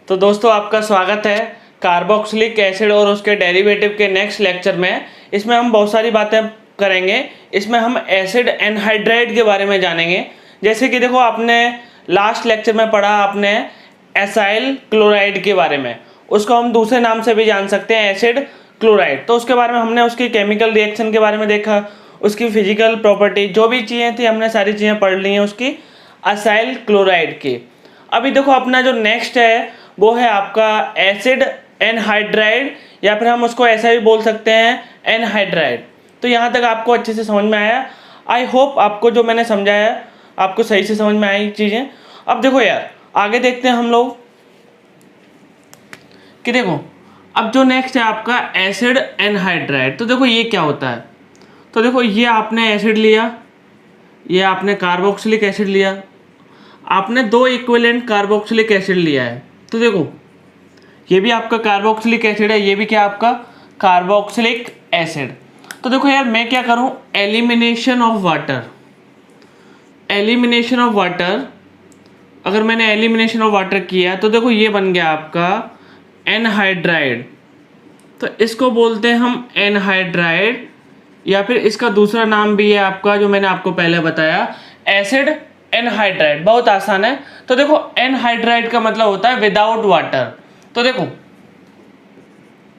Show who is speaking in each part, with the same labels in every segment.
Speaker 1: तो दोस्तों आपका स्वागत है कार्बोक्सिलिक एसिड और उसके डेरिवेटिव के नेक्स्ट लेक्चर में। इसमें हम बहुत सारी बातें करेंगे। इसमें हम एसिड एनहाइड्राइड के बारे में जानेंगे। जैसे कि देखो, आपने लास्ट लेक्चर में पढ़ा आपने एसाइल क्लोराइड के बारे में। उसको हम दूसरे नाम से भी जान सकते हैं, एसिड क्लोराइड। तो उसके बारे में हमने उसकी केमिकल रिएक्शन के बारे में देखा, उसकी फिजिकल प्रॉपर्टी, जो भी चीज़ें थी हमने सारी चीज़ें पढ़ ली हैं उसकी एसाइल क्लोराइड की। अभी देखो अपना जो नेक्स्ट है वो है आपका एसिड एनहाइड्राइड, या फिर हम उसको ऐसा भी बोल सकते हैं एनहाइड्राइड। तो यहाँ तक आपको अच्छे से समझ में आया। आई होप आपको जो मैंने समझाया आपको सही से समझ में आई चीज़ें। अब देखो यार, आगे देखते हैं हम लोग कि देखो अब जो नेक्स्ट है आपका एसिड एनहाइड्राइड। तो देखो ये क्या होता है। तो देखो ये आपने एसिड लिया, ये आपने कार्बोक्सिलिक एसिड लिया, आपने दो इक्विवेलेंट कार्बोक्सिलिक एसिड लिया है। तो देखो ये भी आपका कार्बोक्सिलिक एसिड है, ये भी क्या आपका कार्बोक्सिलिक एसिड। तो देखो यार मैं क्या करूं, elimination of water. Elimination of water, अगर मैंने एलिमिनेशन ऑफ वाटर किया तो देखो ये बन गया आपका एनहाइड्राइड। तो इसको बोलते हैं हम एनहाइड्राइड, या फिर इसका दूसरा नाम भी है आपका जो मैंने आपको पहले बताया एसिड एनहाइड्राइड। बहुत आसान है। तो देखो एनहाइड्राइड का मतलब होता है विदाउट वाटर। तो देखो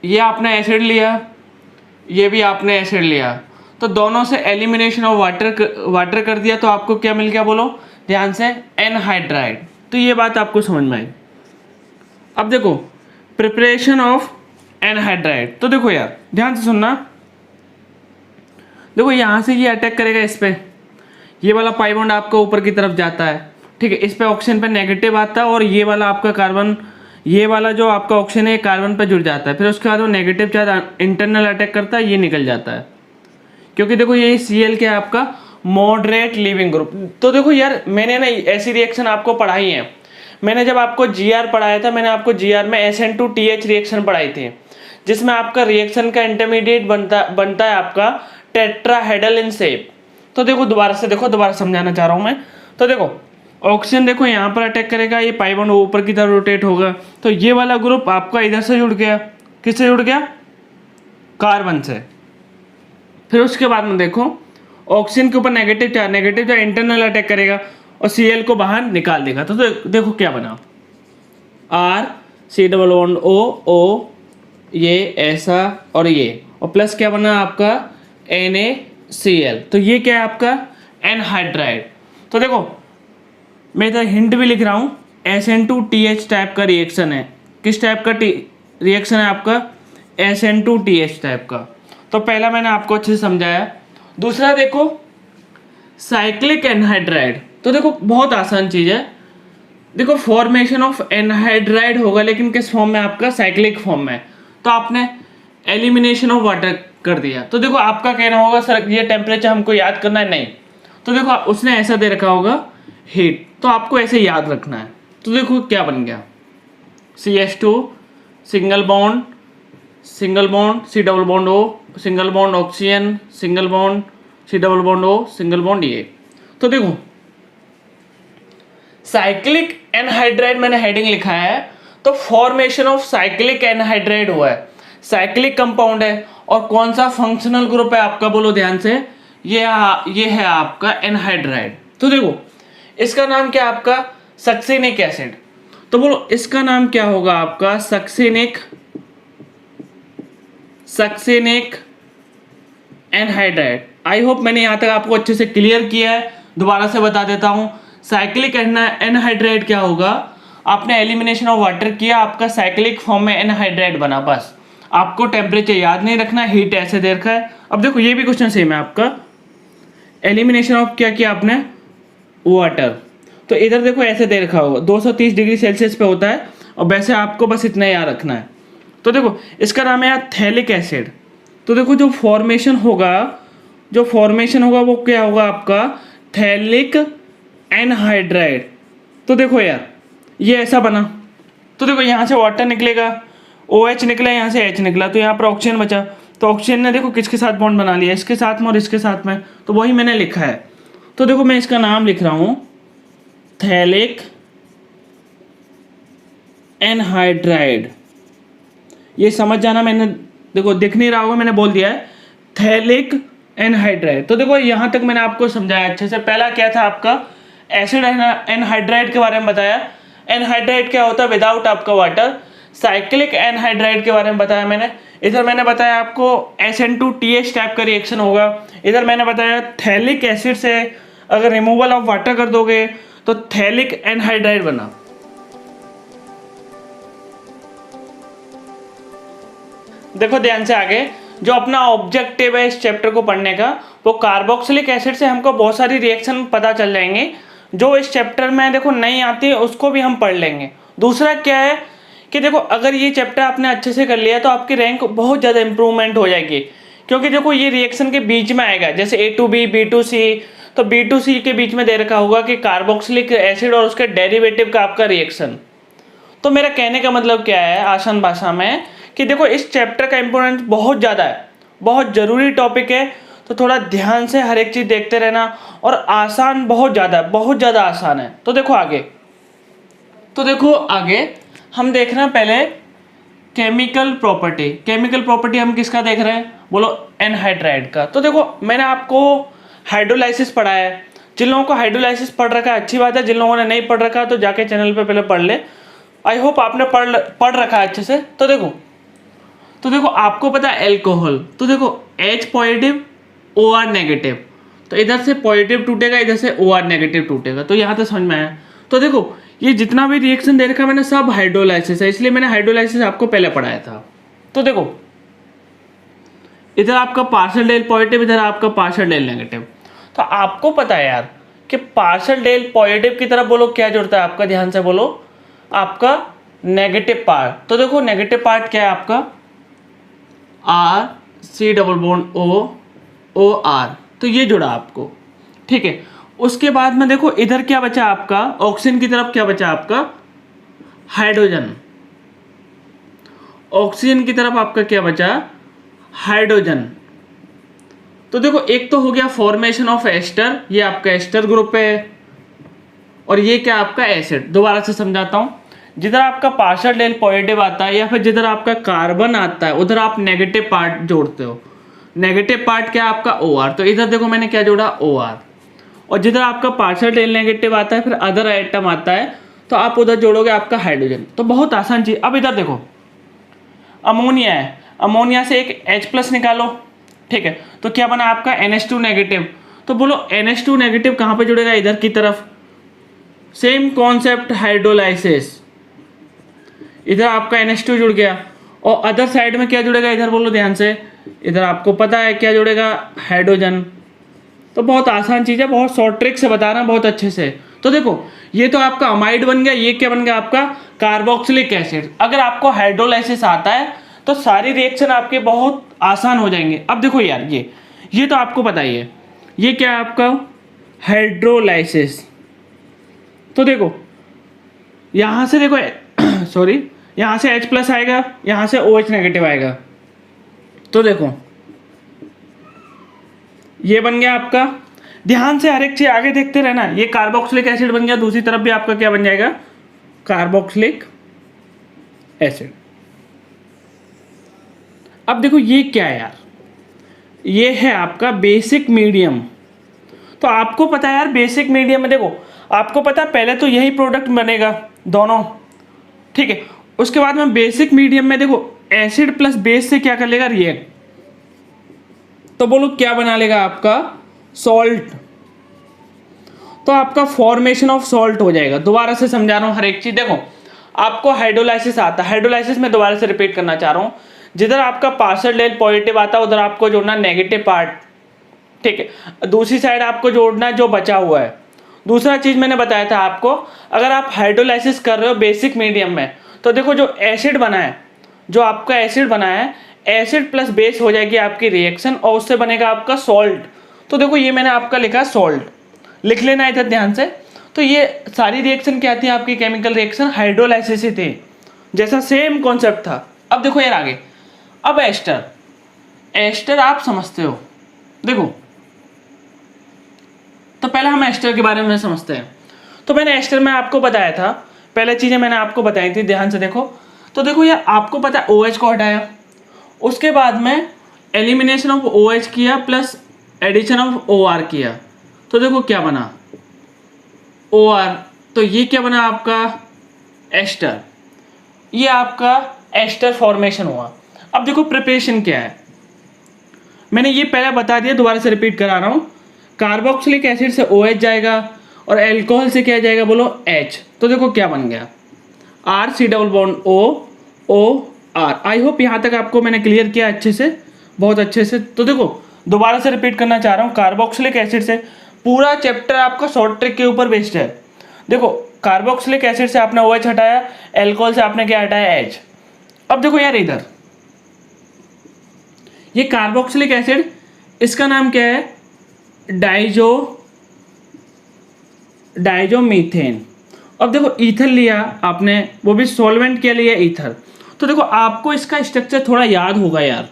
Speaker 1: ये आपने एसिड लिया, ये भी आपने एसिड लिया, तो दोनों से एलिमिनेशन ऑफ वाटर कर दिया, तो आपको क्या मिल गया बोलो ध्यान से, एनहाइड्राइड। तो ये बात आपको समझ में आई। अब देखो प्रिपरेशन ऑफ एनहाइड्राइड। तो देखो यार ध्यान से सुनना। देखो यहाँ से ये अटैक करेगा इस पे, ये वाला पाई बॉन्ड आपका ऊपर की तरफ जाता है, ठीक है। इस पे ऑक्सीजन पे नेगेटिव आता है, और ये वाला आपका कार्बन, ये वाला जो आपका ऑक्सीजन है कार्बन पे जुड़ जाता है। फिर उसके बाद वो नेगेटिव चार्ज इंटरनल अटैक करता है, ये निकल जाता है, क्योंकि देखो ये Cl क्या है आपका मॉडरेट लिविंग ग्रुप। तो देखो यार मैंने ना ऐसी रिएक्शन आपको पढ़ाई है। मैंने जब आपको Gr पढ़ाया था, मैंने आपको Gr में SN2TH रिएक्शन पढ़ाई थी, जिसमें आपका रिएक्शन का इंटरमीडिएट बनता है आपका टेट्राहेड्रल इन शेप। तो देखो दोबारा समझाना चाह रहा हूँ मैं। तो देखो ऑक्सीजन देखो यहाँ पर अटैक करेगा, ये पाई बॉन्ड ऊपर की तरफ रोटेट होगा, तो ये वाला ग्रुप आपका इधर से जुड़ गया, किससे जुड़ गया, कार्बन से। फिर उसके बाद में देखो ऑक्सीजन के ऊपर नेगेटिव चार्ज इंटरनल अटैक करेगा और Cl को बाहर निकाल देगा। तो देखो क्या बना, R COO, ये ऐसा और ये, और प्लस क्या बना आपका NaCl। तो ये क्या है आपका एनहाइड्राइड। तो देखो मैं इधर हिंट भी लिख रहा हूँ, SN2TH टाइप का रिएक्शन है। किस टाइप का रिएक्शन है आपका, SN2TH टाइप का। तो पहला मैंने आपको अच्छे से समझाया। दूसरा देखो साइक्लिक एनहाइड्राइड। तो देखो बहुत आसान चीज़ है। देखो फॉर्मेशन ऑफ एनहाइड्राइड होगा, लेकिन किस फॉर्म में, आपका साइक्लिक फॉर्म में। तो आपने एलिमिनेशन ऑफ वाटर कर दिया। तो देखो आपका कहना होगा सर ये टेम्परेचर हमको याद करना है, नहीं। तो देखो उसने ऐसा दे रखा होगा हीट, तो आपको ऐसे याद रखना है। तो देखो क्या बन गया, CH2 single bond C double bond O, single bond oxygen, single bond C double bond O, single bond ये। तो देखो साइक्लिक एनहाइड्राइड मैंने हेडिंग लिखा है, तो फॉर्मेशन ऑफ साइक्लिक एनहाइड्राइड हुआ है, साइक्लिक कंपाउंड है। और कौन सा फंक्शनल ग्रुप है आपका बोलो ध्यान से, ये है आपका एनहाइड्राइड। तो देखो इसका नाम क्या आपका सक्सिनिक एसिड। तो बोलो इसका नाम क्या होगा आपका सक्सिनिक एनहाइड्राइड। आई होप मैंने यहाँ तक आपको अच्छे से क्लियर किया है। दोबारा से बता देता हूँ, साइक्लिक एनहाइड्राइड क्या होगा, आपने एलिमिनेशन ऑफ वाटर किया, आपका साइक्लिक फॉर्म में एनहाइड्राइड बना। बस आपको टेम्परेचर याद नहीं रखना, हीट ऐसे दे रखा है। अब देखो ये भी क्वेश्चन सेम है आपका, एलिमिनेशन ऑफ क्या किया आपने, वाटर। तो इधर देखो ऐसे दे रखा होगा 230 डिग्री सेल्सियस पे होता है, और वैसे आपको बस इतना याद रखना है। तो देखो इसका नाम है थैलिक एसिड। तो देखो जो फॉर्मेशन होगा वो क्या होगा आपका थैलिक एनहाइड्राइड। तो देखो यार ये ऐसा बना। तो देखो यहाँ से वाटर निकलेगा, OH निकला, यहाँ से H निकला, तो यहाँ पर ऑक्सीजन बचा। तो ऑक्सीजन ने देखो किसके साथ बॉन्ड बना लिया, इसके साथ में और इसके साथ में, तो वही मैंने लिखा है। तो देखो मैं इसका नाम लिख रहा हूँ थैलिक एनहाइड्राइड, ये समझ जाना, मैंने देखो दिख नहीं रहा होगा, मैंने बोल दिया है थैलिक एनहाइड्राइड। तो देखो यहाँ तक मैंने आपको समझाया अच्छे से। पहला क्या था आपका एसिड एनहाइड्राइड के बारे में बताया, एनहाइड्राइड क्या होता है विदाउट आपका वाटर। साइक्लिक एनहाइड्राइड के बारे में बताया मैंने। इधर मैंने बताया आपको SN2TH टाइप का रिएक्शन होगा। इधर मैंने बताया थैलिक एसिड से अगर रिमूवल ऑफ वाटर कर दोगे तो थैलिक एनहाइड्राइड बना। देखो ध्यान से आगे, जो अपना ऑब्जेक्टिव है इस चैप्टर को पढ़ने का, वो कार्बोक्सिलिक एसिड से हमको बहुत सारी रिएक्शन पता चल जाएंगे जो इस चैप्टर में देखो नहीं आती है, उसको भी हम पढ़ लेंगे। दूसरा क्या है कि देखो अगर ये चैप्टर आपने अच्छे से कर लिया तो आपकी रैंक बहुत ज़्यादा इंप्रूवमेंट हो जाएगी, क्योंकि देखो ये रिएक्शन के बीच में आएगा, जैसे A2B B2C, तो B2C के बीच में दे रखा होगा कि कार्बोक्सिलिक एसिड और उसके डेरिवेटिव का आपका रिएक्शन। तो मेरा कहने का मतलब क्या है आसान भाषा में कि देखो इस चैप्टर का इंपोर्टेंस बहुत ज़्यादा है, बहुत ज़रूरी टॉपिक है, तो थोड़ा ध्यान से हर एक चीज़ देखते रहना। और आसान बहुत ज़्यादा आसान है। तो देखो आगे हम देख रहे हैं पहले केमिकल प्रॉपर्टी। केमिकल प्रॉपर्टी हम किसका देख रहे हैं, बोलो एनहाइड्राइड का। तो देखो मैंने आपको हाइड्रोलाइसिस पढ़ाया है। जिन लोगों को हाइड्रोलाइसिस पढ़ रखा है अच्छी बात है, जिन लोगों ने नहीं पढ़ रखा तो जाके चैनल पे पहले पढ़ ले। आई होप आपने पढ़ रखा है अच्छे से। तो देखो आपको पता है एल्कोहल, तो देखो H पॉजिटिव OR नेगेटिव, तो इधर से पॉजिटिव टूटेगा, इधर से OR नेगेटिव टूटेगा। तो यहाँ तक समझ में आया। तो देखो ये जितना भी रिएक्शन दे रखा मैंने सब हाइड्रोलाइसिस है, इसलिए मैंने हाइड्रोलाइसिस आपको पहले पढ़ाया था। तो देखो इधर आपका पार्शियल डेल पॉजिटिव, इधर आपका पार्शियल डेल नेगेटिव। तो आपको पता है यार कि पार्शियल डेल पॉजिटिव की तरफ बोलो क्या जुड़ता है आपका, ध्यान से बोलो, आपका नेगेटिव पार्ट। तो देखो नेगेटिव पार्ट क्या है आपका R C double bond O R, तो ये जुड़ा आपको, ठीक है। उसके बाद में देखो इधर क्या बचा आपका, ऑक्सीजन की तरफ क्या बचा आपका हाइड्रोजन। ऑक्सीजन की तरफ आपका क्या बचा हाइड्रोजन। तो देखो एक तो हो गया फॉर्मेशन ऑफ एस्टर, ये आपका एस्टर ग्रुप है, और ये क्या आपका एसिड। दोबारा से समझाता हूं, जिधर आपका पार्शियल डेल पॉजिटिव आता है या फिर जिधर आपका कार्बन आता है उधर आप नेगेटिव पार्ट जोड़ते हो। नेगेटिव पार्ट क्या आपका OR, तो इधर देखो मैंने क्या जोड़ा OR। और जिधर आपका पार्शियल डेल नेगेटिव आता है फिर अदर आइटम आता है तो आप उधर जोड़ोगे आपका हाइड्रोजन। तो बहुत आसान चीज। अब इधर देखो अमोनिया है, अमोनिया से एक H+ निकालो, ठीक है, तो क्या बना आपका NH2 नेगेटिव। तो बोलो NH2 नेगेटिव कहाँ पे जुड़ेगा, इधर की तरफ। सेम कॉन्सेप्ट हाइड्रोलाइसिस, इधर आपका NH2 जुड़ गया और अदर साइड में क्या जुड़ेगा, इधर बोलो ध्यान से, इधर आपको पता है क्या जुड़ेगा हाइड्रोजन। तो बहुत आसान चीज़ है, बहुत शॉर्ट ट्रिक से बता रहा हूँ बहुत अच्छे से। तो देखो ये तो आपका अमाइड बन गया, ये क्या बन गया आपका कार्बोक्सिलिक एसिड। अगर आपको हाइड्रोलाइसिस आता है तो सारी रिएक्शन आपके बहुत आसान हो जाएंगे। अब देखो यार ये तो आपको पता ही है, ये क्या है आपका हाइड्रोलाइसिस। तो देखो यहाँ से देखो सॉरी, यहाँ से H+ आएगा, यहाँ से OH नेगेटिव आएगा। तो देखो ये बन गया आपका, ध्यान से हर एक चीज आगे देखते रहना। ये कार्बोक्सिलिक एसिड बन गया, दूसरी तरफ भी आपका क्या बन जाएगा कार्बोक्सिलिक एसिड। अब देखो ये क्या है यार, ये है आपका बेसिक मीडियम। तो आपको पता है यार बेसिक मीडियम में देखो आपको पता है पहले तो यही प्रोडक्ट बनेगा दोनों, ठीक है। उसके बाद में बेसिक मीडियम में देखो एसिड प्लस बेस से क्या कर लेगा रिएक्ट, तो बोलो क्या बना लेगा आपका सॉल्ट। तो आपका फॉर्मेशन ऑफ सॉल्ट हो जाएगा। दोबारा से समझा रहा हूं हर एक चीज। देखो आपको हाइड्रोलाइसिस आता है, हाइड्रोलाइसिस में दोबारा से रिपीट करना चाह रहा हूं, जिधर आपका पार्शियल डेल पॉजिटिव आता है उधर आपको जोड़ना नेगेटिव पार्ट, ठीक है। दूसरी साइड आपको जोड़ना जो बचा हुआ है। दूसरा चीज मैंने बताया था आपको, अगर आप हाइड्रोलाइसिस कर रहे हो बेसिक मीडियम में तो देखो जो एसिड बना है, जो आपका एसिड बना है, एसिड प्लस बेस हो जाएगी आपकी रिएक्शन और उससे बनेगा आपका सॉल्ट। तो देखो ये मैंने आपका लिखा सॉल्ट, लिख लेना इधर ध्यान से। तो ये सारी रिएक्शन क्या थी आपकी केमिकल रिएक्शन हाइड्रोलाइसिस ही थी, जैसा सेम कॉन्सेप्ट था। अब देखो यार आगे, अब एस्टर, एस्टर आप समझते हो। देखो तो पहले हम एस्टर के बारे में समझते हैं। तो मैंने एस्टर में आपको बताया था पहले चीज़ें मैंने आपको बताई थी, ध्यान से देखो। तो देखो ये आपको पता है OH को हटाया, उसके बाद में एलिमिनेशन ऑफ OH किया प्लस एडिशन ऑफ OR किया, तो देखो क्या बना OR। तो ये क्या बना आपका एस्टर, ये आपका एस्टर फॉर्मेशन हुआ। अब देखो प्रिपरेशन क्या है, मैंने ये पहले बता दिया, दोबारा से रिपीट करा रहा हूँ। कार्बोक्सिलिक एसिड से OH जाएगा और अल्कोहल से क्या जाएगा बोलो H, तो देखो क्या बन गया R, C double bond OR। I hope यहाँ तक आपको मैंने क्लियर किया अच्छे से, बहुत अच्छे से। तो देखो दोबारा से रिपीट करना चाह रहा हूँ, कार्बोक्सिलिक एसिड से पूरा चैप्टर आपका शॉर्ट ट्रिक के ऊपर बेस्ड है। देखो कार्बोक्सिलिक एसिड से आपने OH हटाया, अल्कोहल से आपने क्या हटाया H। अब देखो यार इधर ये कार्बोक्सिलिक एसिड, इसका नाम क्या है डाइजोमीथेन। अब देखो ईथर लिया आपने, वो भी सॉल्वेंट क्या लिया ईथर। तो देखो आपको इसका स्ट्रक्चर थोड़ा याद होगा यार,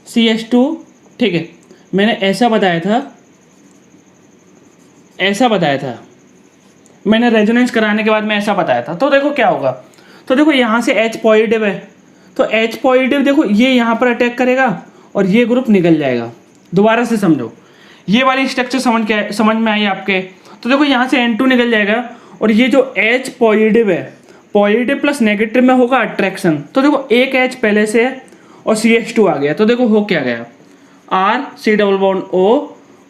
Speaker 1: CH2, ठीक है, मैंने ऐसा बताया था, मैंने रेजोनेंस कराने के बाद मैं ऐसा बताया था। तो देखो क्या होगा, तो देखो यहाँ से H पॉजिटिव है, तो H पॉजिटिव देखो ये यहाँ पर अटैक करेगा और ये ग्रुप निकल जाएगा। दोबारा से समझो, ये वाली स्ट्रक्चर समझ में आई आपके। तो देखो यहाँ से N2 निकल जाएगा और ये जो H पॉजिटिव है, पॉजिटिव प्लस नेगेटिव में होगा अट्रैक्शन। तो देखो एक H पहले से है और CH2 आ गया, तो देखो हो क्या गया R, C double bond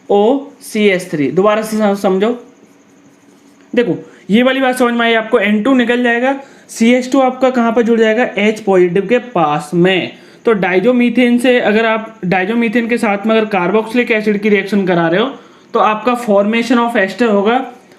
Speaker 1: O CH3। दोबारा से समझो, देखो ये वाली बात समझ में आई आपको। N2 निकल जाएगा, CH2 आपका कहाँ पर जुड़ जाएगा H पॉजिटिव के पास में। तो डाइजोमीथेन से अगर आप डाइजोमीथेन के साथ में अगर कार्बोक्सिलिक एसिड की रिएक्शन करा रहे हो तो आपका फॉर्मेशन ऑफ एस्टर होगा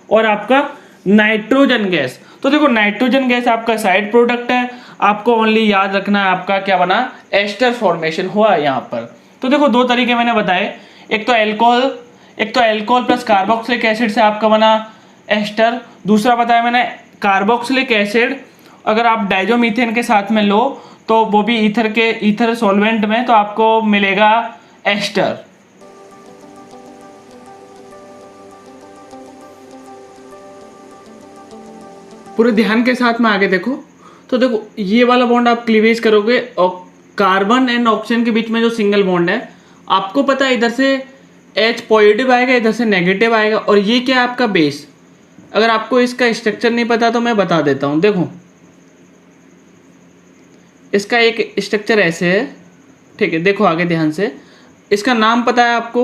Speaker 1: और आपका नाइट्रोजन गैस। तो देखो नाइट्रोजन गैस आपका साइड प्रोडक्ट है, आपको ओनली याद रखना है आपका क्या बना एस्टर फॉर्मेशन हुआ यहाँ पर। तो देखो दो तरीके मैंने बताए, एक तो अल्कोहल प्लस कार्बोक्सिलिक एसिड से आपका बना एस्टर, दूसरा बताया मैंने कार्बोक्सिलिक एसिड अगर आप डाइजोमीथेन के साथ में लो तो वो भी ईथर सॉल्वेंट में, तो आपको मिलेगा एस्टर। पूरे ध्यान के साथ में आगे देखो, तो देखो ये वाला बॉन्ड आप क्लीवेज करोगे और कार्बन एंड ऑक्सीजन के बीच में जो सिंगल बॉन्ड है, आपको पता है इधर से H पॉजिटिव आएगा, इधर से नेगेटिव आएगा, और ये क्या है आपका बेस। अगर आपको इसका स्ट्रक्चर नहीं पता तो मैं बता देता हूँ। देखो इसका एक स्ट्रक्चर ऐसे है, ठीक है, देखो आगे ध्यान से, इसका नाम पता है आपको,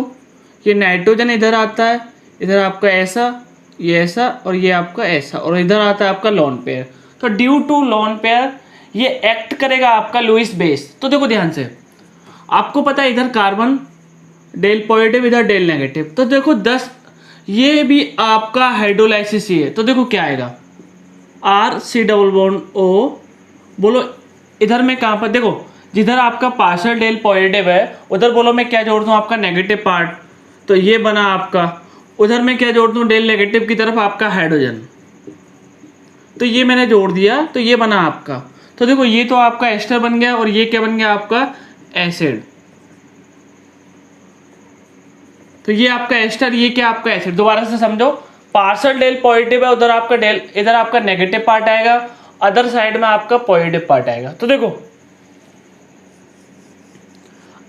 Speaker 1: ये नाइट्रोजन इधर आता है, इधर आपका ऐसा, ये ऐसा और ये आपका ऐसा, और इधर आता है आपका लोन पेयर। तो ड्यू टू लोन पेयर ये एक्ट करेगा आपका लुईस बेस। तो देखो ध्यान से, आपको पता है इधर कार्बन डेल पॉजिटिव, इधर डेल नेगेटिव, तो देखो 10, ये भी आपका हाइड्रोलाइसिस ही है। तो देखो क्या आएगा R, C double bond O। बोलो इधर में कहाँ पर, देखो जिधर आपका पार्शियल डेल पॉजिटिव है उधर बोलो मैं क्या जोड़ दूँ आपका नेगेटिव पार्ट, तो ये बना आपका। उधर मैं क्या जोड़ दूँ डेल नेगेटिव की तरफ आपका हाइड्रोजन, तो ये मैंने जोड़ दिया, तो ये बना आपका। तो देखो ये तो आपका एस्टर बन गया और ये क्या बन गया आपका एसिड। तो ये आपका एस्टर, ये क्या आपका एसिड। दोबारा से समझो, पार्शियल डेल पॉजिटिव है, उधर आपका डेल, इधर आपका नेगेटिव पार्ट आएगा, अदर साइड में आपका पॉजिटिव पार्ट आएगा। तो देखो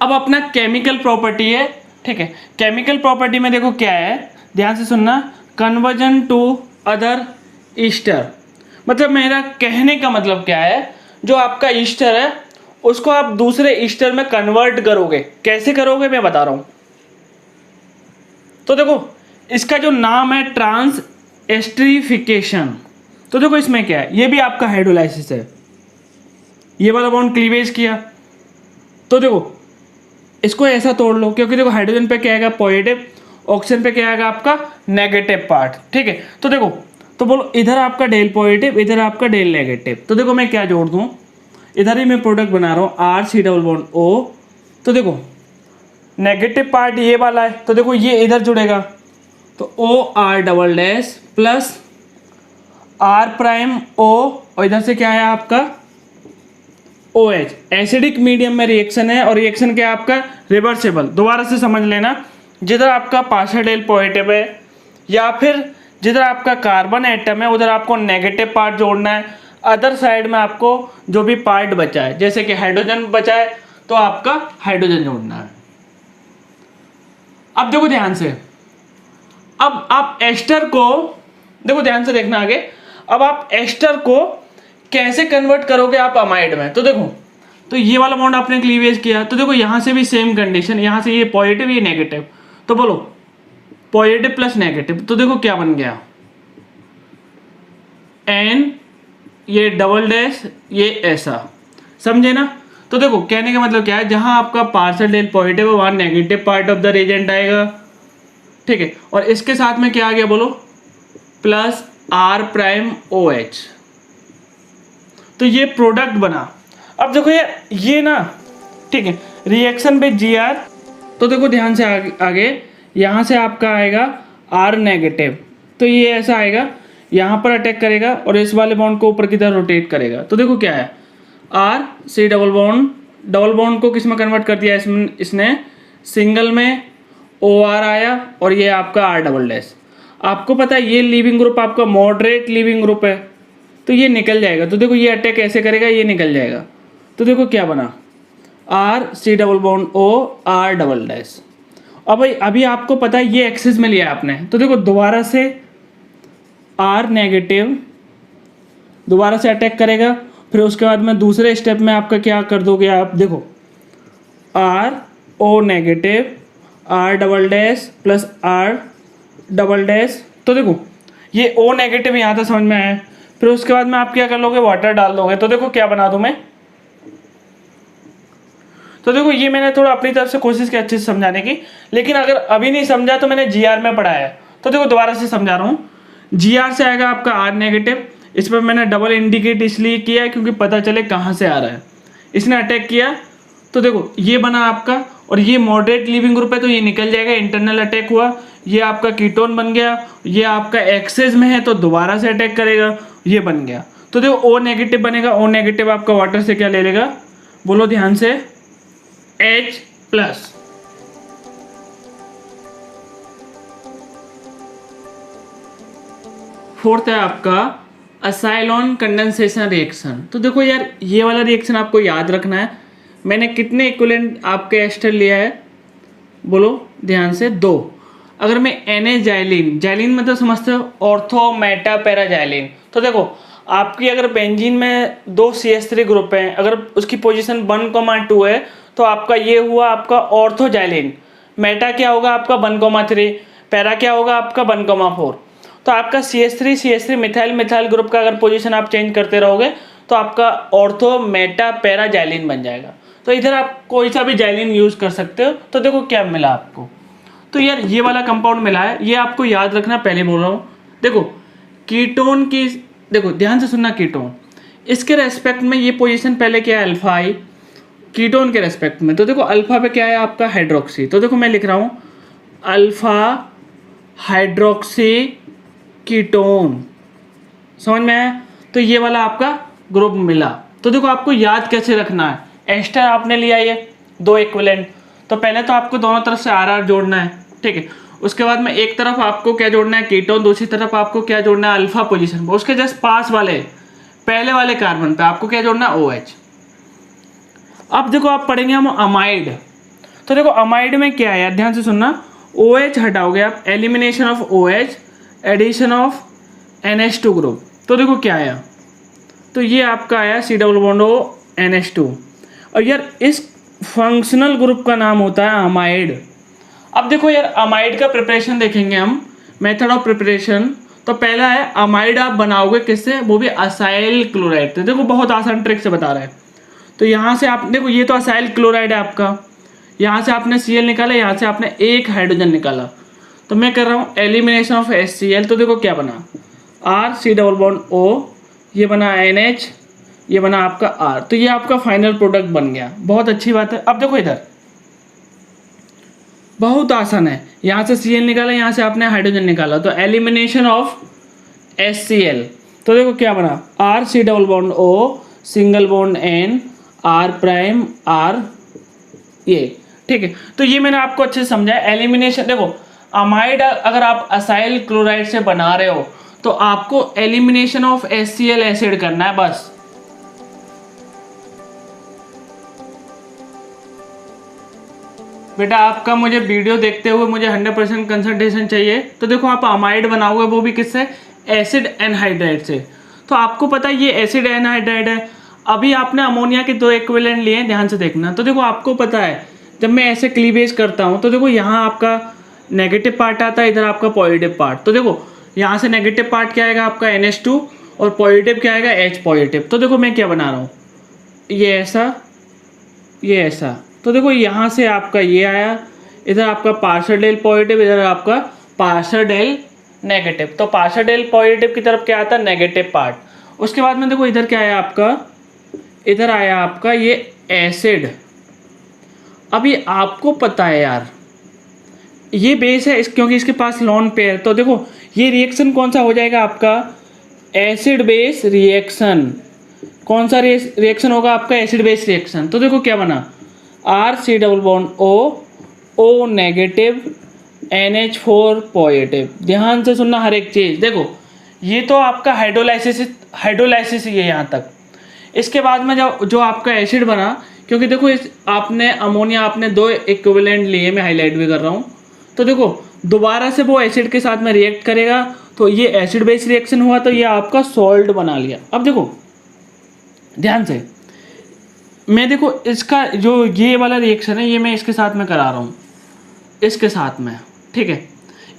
Speaker 1: अब अपना केमिकल प्रॉपर्टी है, ठीक है, केमिकल प्रॉपर्टी में देखो क्या है, ध्यान से सुनना, कन्वर्जन टू अदर ईस्टर। मतलब मेरा कहने का मतलब क्या है, जो आपका ईस्टर है उसको आप दूसरे ईस्टर में कन्वर्ट करोगे। कैसे करोगे मैं बता रहा हूं। तो देखो इसका जो नाम है ट्रांस एस्टरिफिकेशन। तो देखो इसमें क्या है, ये भी आपका हाइड्रोलाइसिस है, ये वाला बॉन्ड क्लीवेज किया, तो देखो इसको ऐसा तोड़ लो, क्योंकि देखो हाइड्रोजन पे क्या आएगा पॉजिटिव, ऑक्सीजन पे क्या आएगा आपका नेगेटिव पार्ट, ठीक है। तो देखो, तो बोलो इधर आपका डेल पॉजिटिव, इधर आपका डेल नेगेटिव, तो देखो मैं क्या जोड़ दूं, इधर ही मैं प्रोडक्ट बना रहा हूँ R, C double bond O। तो देखो नेगेटिव पार्ट ये वाला है, तो देखो ये इधर जुड़ेगा, तो OR double dash plus R prime O, और इधर से क्या है आपका OH। एसिडिक मीडियम में रिएक्शन है और रिएक्शन क्या है आपका रिवर्सेबल। दोबारा से समझ लेना, जिधर आपका पार्शियल डेल पॉजिटिव है या फिर जिधर आपका कार्बन एटम है उधर आपको नेगेटिव पार्ट जोड़ना है, अदर साइड में आपको जो भी पार्ट बचा है जैसे कि हाइड्रोजन बचा है तो आपका हाइड्रोजन जोड़ना है। अब देखो ध्यान से, अब आप एस्टर को देखो ध्यान से देखना आगे, अब आप एस्टर को कैसे कन्वर्ट करोगे आप अमाइड में। तो देखो, तो ये वाला बॉन्ड आपने क्लीवेज किया तो देखो यहां से भी सेम कंडीशन, यहां से ये पॉजिटिव ये नेगेटिव, तो बोलो पॉजिटिव प्लस नेगेटिव, तो देखो क्या बन गया एन, ये डबल डैश, ये ऐसा, समझे ना। तो देखो कहने का मतलब क्या है, जहां आपका पार्शियल डेल पॉजिटिव है वहां negative part of the reagent आएगा, ठीक है। और इसके साथ में क्या आ गया बोलो, plus R prime O H, तो ये प्रोडक्ट बना। अब देखो ये ना, ठीक है, रिएक्शन विद जी आर, तो देखो ध्यान से आगे यहाँ से आपका आएगा आर नेगेटिव, तो ये ऐसा आएगा, यहाँ पर अटैक करेगा और इस वाले बॉन्ड को ऊपर की तरफ रोटेट करेगा, तो देखो क्या है आर सी डबल बॉन्ड को किस में कन्वर्ट कर दिया इसने सिंगल में, ओ आर आया और ये आपका आर डबल डैश। आपको पता है ये लीविंग ग्रुप आपका मॉडरेट लीविंग ग्रुप है तो ये निकल जाएगा, तो देखो ये अटैक ऐसे करेगा ये निकल जाएगा, तो देखो क्या बना R C double bond O R double dash. अब भाई अभी आपको पता है ये एक्सिस में लिया आपने, तो देखो दोबारा से आर नेगेटिव दोबारा से अटैक करेगा, फिर उसके बाद में दूसरे स्टेप में आपका क्या कर दोगे आप, देखो R O negative R double dash plus R double dash, तो देखो ये ओ नेगेटिव यहाँ तक समझ में आया, फिर उसके बाद में आप क्या कर लोगे वाटर डाल दोगे, तो देखो क्या बना दूं मैं। तो देखो ये मैंने थोड़ा अपनी तरफ से कोशिश की अच्छे से समझाने की, लेकिन अगर अभी नहीं समझा तो मैंने जीआर में पढ़ाया है, तो देखो दोबारा से समझा रहा हूँ। जीआर से आएगा आपका आर नेगेटिव, इस पर मैंने डबल इंडिकेट इसलिए किया है क्योंकि पता चले कहाँ से आ रहा है। इसने अटैक किया तो देखो ये बना आपका, और ये मॉडरेट लीविंग ग्रुप है तो ये निकल जाएगा, इंटरनल अटैक हुआ, ये आपका कीटोन बन गया, ये आपका एक्सेस में है तो दोबारा से अटैक करेगा, ये बन गया। तो देखो ओ नेगेटिव बनेगा, ओ नेगेटिव आपका वाटर से क्या ले लेगा बोलो ध्यान से, H प्लस। फोर्थ है आपका असाइलॉन कंडेंसेशन रिएक्शन। तो देखो यार ये वाला रिएक्शन आपको याद रखना है, मैंने कितने इक्विवेलेंट आपके एस्टर लिया है बोलो ध्यान से, 2। अगर मैं जाइलिन मतलब समझते हो ऑर्थो मेटा पैराजाइलिन, तो देखो आपकी अगर बेंजीन में 2 CH3 ग्रुप हैं, अगर उसकी पोजीशन 1,2 है तो आपका ये हुआ आपका ऑर्थोजाइलिन, मेटा क्या होगा आपका 1,3, पैरा क्या होगा आपका 1,4। तो आपका CH3 मिथाइल ग्रुप का अगर पोजीशन आप चेंज करते रहोगे तो आपका ऑर्थो मेटा पैरा जाइलिन बन जाएगा। तो इधर आप कोई सा भी जाइलिन यूज कर सकते हो। तो देखो क्या मिला आपको, तो यार ये वाला कंपाउंड मिला है, ये आपको याद रखना, पहले बोल रहा हूँ। देखो कीटोन की, देखो ध्यान से सुनना, कीटोन इसके रेस्पेक्ट में ये पोजीशन पहले क्या है अल्फा आई, कीटोन के रेस्पेक्ट में, तो देखो अल्फा पे क्या है आपका हाइड्रोक्सी, तो देखो मैं लिख रहा हूँ अल्फा हाइड्रोक्सी कीटोन, समझ में आया। तो ये वाला आपका ग्रुप मिला। तो देखो आपको याद कैसे रखना है, एस्टर आपने लिया ये 2 इक्विवेलेंट, तो पहले तो आपको दोनों तरफ से आर जोड़ना है, ठीक है। उसके बाद में एक तरफ आपको क्या जोड़ना है कीटोन, दूसरी तरफ आपको क्या जोड़ना है अल्फा पोजीशन पर, उसके जस्ट पास वाले पहले वाले कार्बन पे आपको क्या जोड़ना है OH। अब देखो आप पढ़ेंगे हम अमाइड, तो देखो अमाइड में क्या है यार ध्यान से सुनना, OH हटाओगे आप, elimination of OH, addition of NH2 group, तो देखो क्या आया, तो ये आपका आया C double bond O NH2, और यार इस फंक्शनल ग्रुप का नाम होता है अमाइड। अब देखो यार अमाइड का प्रिपरेशन देखेंगे हम, मेथड ऑफ प्रिपरेशन। तो पहला है अमाइड आप बनाओगे किससे, वो भी असाइल क्लोराइड। तो देखो बहुत आसान ट्रिक से बता रहा है, तो यहाँ से आप देखो ये तो असाइल क्लोराइड है आपका, यहाँ से आपने Cl निकाला, यहाँ से आपने एक हाइड्रोजन निकाला, तो मैं कर रहा हूँ एलिमिनेशन ऑफ HCl। तो देखो क्या बना R C double bond O, ये बना NH, ये बना आपका R, तो ये आपका फाइनल प्रोडक्ट बन गया, बहुत अच्छी बात है। अब देखो इधर बहुत आसान है, यहाँ से Cl निकाला, यहाँ से आपने हाइड्रोजन निकाला, तो एलिमिनेशन ऑफ HCl, तो देखो क्या बना R C double bond O single bond N R prime R, ये ठीक है। तो ये मैंने आपको अच्छे से समझाया। एलिमिनेशन देखो अमाइड अगर आप असाइल क्लोराइड से बना रहे हो तो आपको एलिमिनेशन ऑफ HCl एसिड करना है बस। बेटा आपका मुझे वीडियो देखते हुए मुझे 100% कंसंट्रेशन चाहिए। तो देखो आप अमाइड बनाओगे वो भी किससे, एसिड एनहाइड्राइड से। तो आपको पता है ये एसिड एनहाइड्राइड है। अभी आपने अमोनिया के 2 इक्विवेलेंट लिए हैं, ध्यान से देखना। तो देखो आपको पता है जब मैं ऐसे क्लीवेज करता हूँ तो देखो यहाँ आपका नेगेटिव पार्ट आता है, इधर आपका पॉजिटिव पार्ट। तो देखो यहाँ से नेगेटिव पार्ट क्या आएगा आपका NH2 और पॉजिटिव क्या आएगा H पॉजिटिव। तो देखो मैं क्या बना रहा हूँ, ये ऐसा, ये ऐसा। तो देखो यहाँ से आपका ये आया, इधर आपका पार्शियल डेल पॉजिटिव, इधर आपका पार्शियल डेल नेगेटिव। तो पार्शियल डेल पॉजिटिव की तरफ क्या आता है, नेगेटिव पार्ट। उसके बाद में देखो इधर क्या आया आपका, इधर आया आपका ये एसिड। अभी आपको पता है यार ये बेस है क्योंकि इसके पास लॉन पेयर। तो देखो ये रिएक्शन कौन सा हो जाएगा आपका, एसिड बेस रिएक्शन। कौन सा रिएक्शन होगा आपका, एसिड बेस रिएक्शन। तो देखो क्या बना, RC double bond O negative NH4 positive. ध्यान से सुनना हर एक चीज़। देखो ये तो आपका हाइड्रोलाइसिस ही है यहाँ तक। इसके बाद में जो आपका एसिड बना, क्योंकि देखो इस आपने अमोनिया आपने 2 इक्विवेलेंट लिए, मैं हाईलाइट भी कर रहा हूँ। तो देखो दोबारा से वो एसिड के साथ में रिएक्ट करेगा तो ये एसिड बेस रिएक्शन हुआ, तो ये आपका सॉल्ट बना लिया। अब देखो ध्यान से, मैं देखो इसका जो ये वाला रिएक्शन है ये मैं इसके साथ में करा रहा हूँ, इसके साथ में, ठीक है,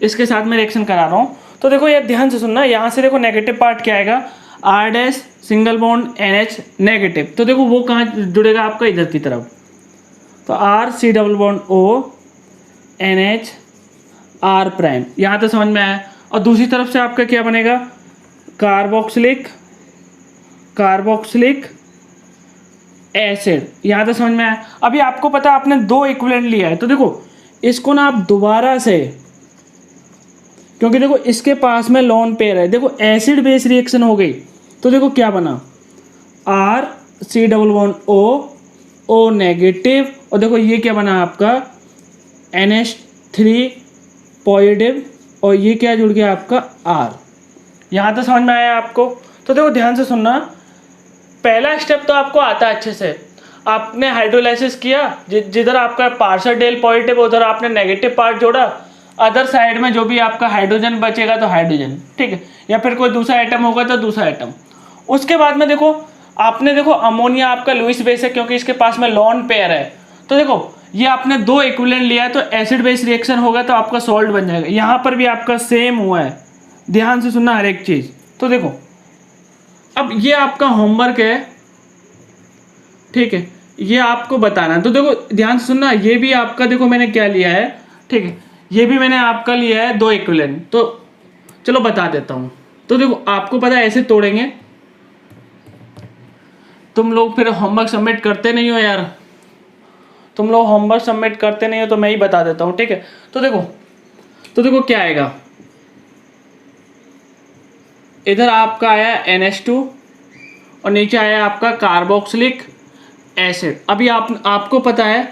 Speaker 1: इसके साथ में रिएक्शन करा रहा हूँ। तो देखो यार ध्यान से सुनना, यहाँ से देखो नेगेटिव पार्ट क्या आएगा, R' single bond NH negative. तो देखो वो कहाँ जुड़ेगा आपका, इधर की तरफ। तो RC double bond O NH R', यहाँ तो समझ में आया। और दूसरी तरफ से आपका क्या बनेगा, कार्बोक्सिलिक एसिड। यहाँ तो समझ में आया। अभी आपको पता है आपने 2 इक्विवेलेंट लिया है, तो देखो इसको ना आप दोबारा से, क्योंकि देखो इसके पास में लॉन पेयर है, देखो एसिड बेस रिएक्शन हो गई। तो देखो क्या बना, RC double bond O negative, और देखो ये क्या बना आपका NH3 पॉजिटिव, और ये क्या जुड़ गया आपका R। यहाँ तो समझ में आया आपको। तो देखो ध्यान से सुनना, पहला स्टेप तो आपको आता है अच्छे से। आपने हाइड्रोलाइसिस किया, जिधर आपका पार्शियल डेल पॉजिटिव उधर आपने नेगेटिव पार्ट जोड़ा, अदर साइड में जो भी आपका हाइड्रोजन बचेगा तो हाइड्रोजन, ठीक है, या फिर कोई दूसरा आइटम होगा तो दूसरा आइटम। उसके बाद में देखो आपने देखो अमोनिया आपका लुईस बेस है क्योंकि इसके पास में लॉन पेयर है। तो देखो ये आपने 2 इक्विवेलेंट लिया है तो एसिड बेस रिएक्शन होगा तो आपका सॉल्ट बन जाएगा। यहाँ पर भी आपका सेम हुआ है, ध्यान से सुनना हर एक चीज़। तो देखो अब ये आपका होमवर्क है, ठीक है, ये आपको बताना है। तो देखो ध्यान से सुनना, ये भी आपका देखो मैंने क्या लिया है, ठीक है, ये भी मैंने आपका लिया है 2 इक्विवेलेंट। तो चलो बता देता हूँ। तो देखो आपको पता है ऐसे तोड़ेंगे, तुम लोग फिर होमवर्क सबमिट करते नहीं हो यार, तुम लोग होमवर्क सबमिट करते नहीं हो तो मैं ही बता देता हूँ, ठीक है। तो देखो क्या आएगा, इधर आपका आया NH2 और नीचे आया आपका कार्बोक्सिलिक एसिड। अभी आपको पता है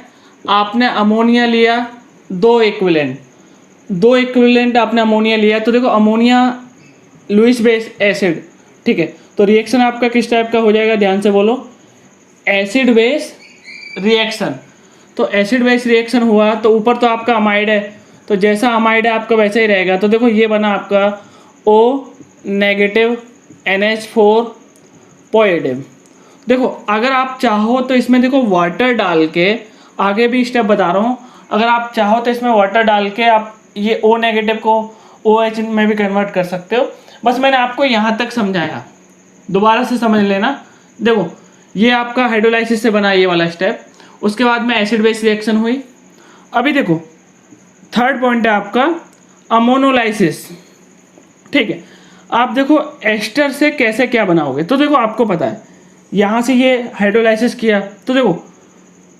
Speaker 1: आपने अमोनिया लिया 2 इक्विवेलेंट आपने अमोनिया लिया। तो देखो अमोनिया लुईस बेस एसिड, ठीक है, तो रिएक्शन आपका किस टाइप का हो जाएगा, ध्यान से बोलो, एसिड बेस रिएक्शन। तो एसिड बेस रिएक्शन हुआ तो ऊपर तो आपका अमाइड है, तो जैसा अमाइड है आपका वैसा ही रहेगा। तो देखो ये बना आपका O नेगेटिव NH4 पॉजिटिव। देखो अगर आप चाहो तो इसमें देखो वाटर डाल के, आगे भी स्टेप बता रहा हूँ, अगर आप चाहो तो इसमें वाटर डाल के आप ये O नेगेटिव को OH में भी कन्वर्ट कर सकते हो। बस मैंने आपको यहाँ तक समझाया, दोबारा से समझ लेना। देखो ये आपका हाइड्रोलाइसिस से बना ये वाला स्टेप, उसके बाद में एसिड बेस रिएक्शन हुई। अभी देखो थर्ड पॉइंट है आपका अमोनोलाइसिस, ठीक है। आप देखो एस्टर से कैसे क्या बनाओगे। तो देखो आपको पता है यहाँ से ये हाइड्रोलाइसिस किया तो देखो